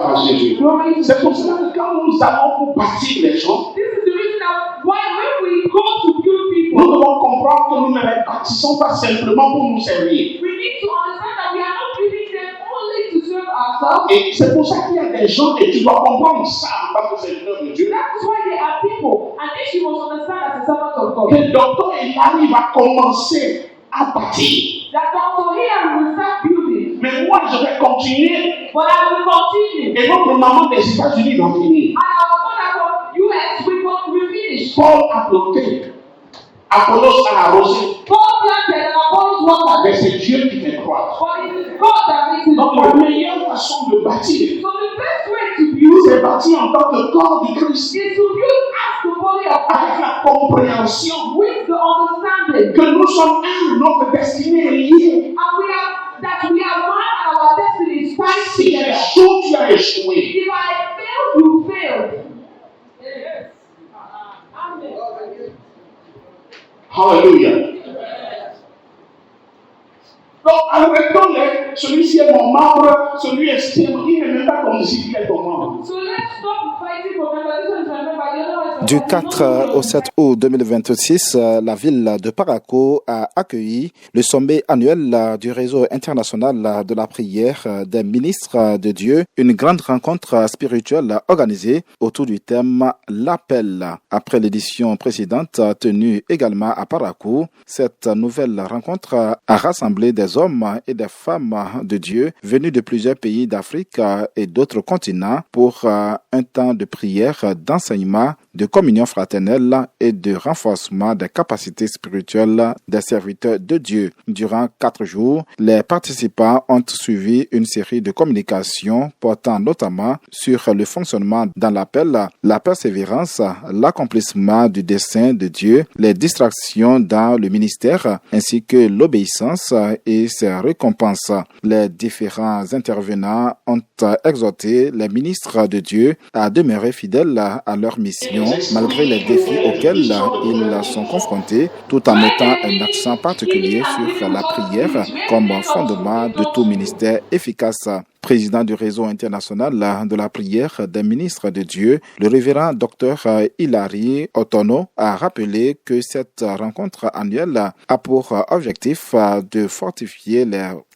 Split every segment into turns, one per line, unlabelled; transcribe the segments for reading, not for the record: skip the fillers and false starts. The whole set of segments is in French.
à Jésus. C'est pour cela que quand nous allons pour bâtir les gens,
This is the reason that why when we go to build people,
nous devons comprendre que nous ne les bâtissons pas simplement pour nous servir.
we need to understand that we are not building them only to serve ourselves.
Et c'est pour ça qu'il y a des gens, et tu dois comprendre ça en tant que serviteur de Dieu.
That is why there are people, and this you must understand as a servant of God.
Que docteur Hilary va commencer à bâtir.
That Dr. Here will start building,
Mais moi, je vais continuer.
but I will continue.
Et notre maman des États-Unis va finir.
And our mother from US will finish.
Paul a planté, Apollos a arrosé,
Paul planted and Apollos watered,
mais c'est Dieu qui fait croître.
but it is God that makes it
Donc la
grow.
meilleure façon de bâtir,
So the best way to build
c'est bâtir en tant que corps du Christ,
is to build as the body of
avec
Christ
la compréhension
with the understanding
que nous sommes un, notre destinée est liée.
that we are one and our destiny is tied
Si tu as
together.
échoué, tu as échoué.
If I failed, you failed.
Hallelujah. Donc, arrêtons-les. Celui-ci est mon membre, celui est stable. Il n'est même pas comme si il est ton membre.
So let's stop fighting for member. This one is my member. The other one is my
Du
member.
4 au 7 août 2026, la ville de Parakou a accueilli le sommet annuel du réseau international de la prière des ministres de Dieu, une grande rencontre spirituelle organisée autour du thème « L'appel ». Après l'édition précédente tenue également à Parakou, cette nouvelle rencontre a rassemblé des hommes et des femmes de Dieu venus de plusieurs pays d'Afrique et d'autres continents pour un temps de prière, d'enseignement, de communion fraternelle et de renforcement des capacités spirituelles des serviteurs de Dieu. Durant 4 jours, les participants ont suivi une série de communications portant notamment sur le fonctionnement dans l'appel, la persévérance, l'accomplissement du dessein de Dieu, les distractions dans le ministère, ainsi que l'obéissance et ses récompenses. Les différents intervenants ont exhorté les ministres de Dieu à demeurer fidèles à leur mission malgré les défis auxquels ils sont confrontés, tout en mettant un accent particulier sur la prière comme fondement de tout ministère efficace. Président du réseau international de la prière des ministres de Dieu, le révérend Dr Hilary Otono a rappelé que cette rencontre annuelle a pour objectif de fortifier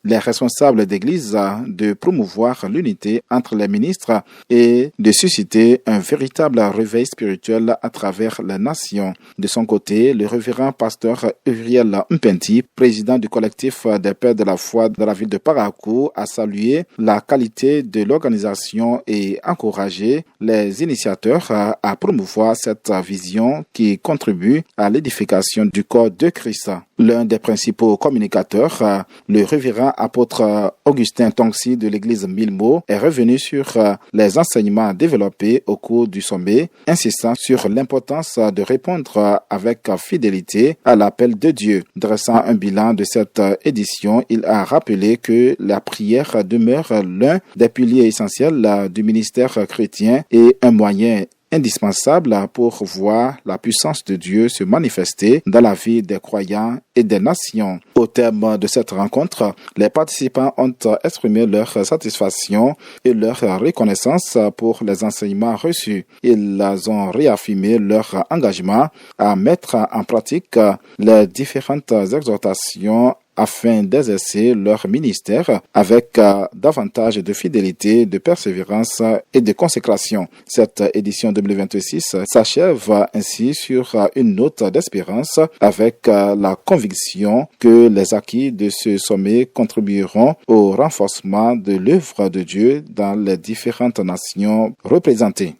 les responsables d'église, de promouvoir l'unité entre les ministres et de susciter un véritable réveil spirituel à travers les nations. De son côté, le révérend pasteur Uriel Mpenti, président du collectif des Pères de la foi de la ville de Parakou, a salué la qualité de l'organisation et encouragé les initiateurs à promouvoir cette vision qui contribue à l'édification du corps de Christ. L'un des principaux communicateurs, le révérend apôtre Augustin Tongsi de l'église Milmo, est revenu sur les enseignements développés au cours du sommet, insistant sur l'importance de répondre avec fidélité à l'appel de Dieu. Dressant un bilan de cette édition, il a rappelé que la prière demeure l'un des piliers essentiels du ministère chrétien et un moyen indispensable pour voir la puissance de Dieu se manifester dans la vie des croyants et des nations. Au terme de cette rencontre, les participants ont exprimé leur satisfaction et leur reconnaissance pour les enseignements reçus. Ils ont réaffirmé leur engagement à mettre en pratique les différentes exhortations afin d'exercer leur ministère avec davantage de fidélité, de persévérance et de consécration. Cette édition 2026 s'achève ainsi sur une note d'espérance avec la conviction que les acquis de ce sommet contribueront au renforcement de l'œuvre de Dieu dans les différentes nations représentées.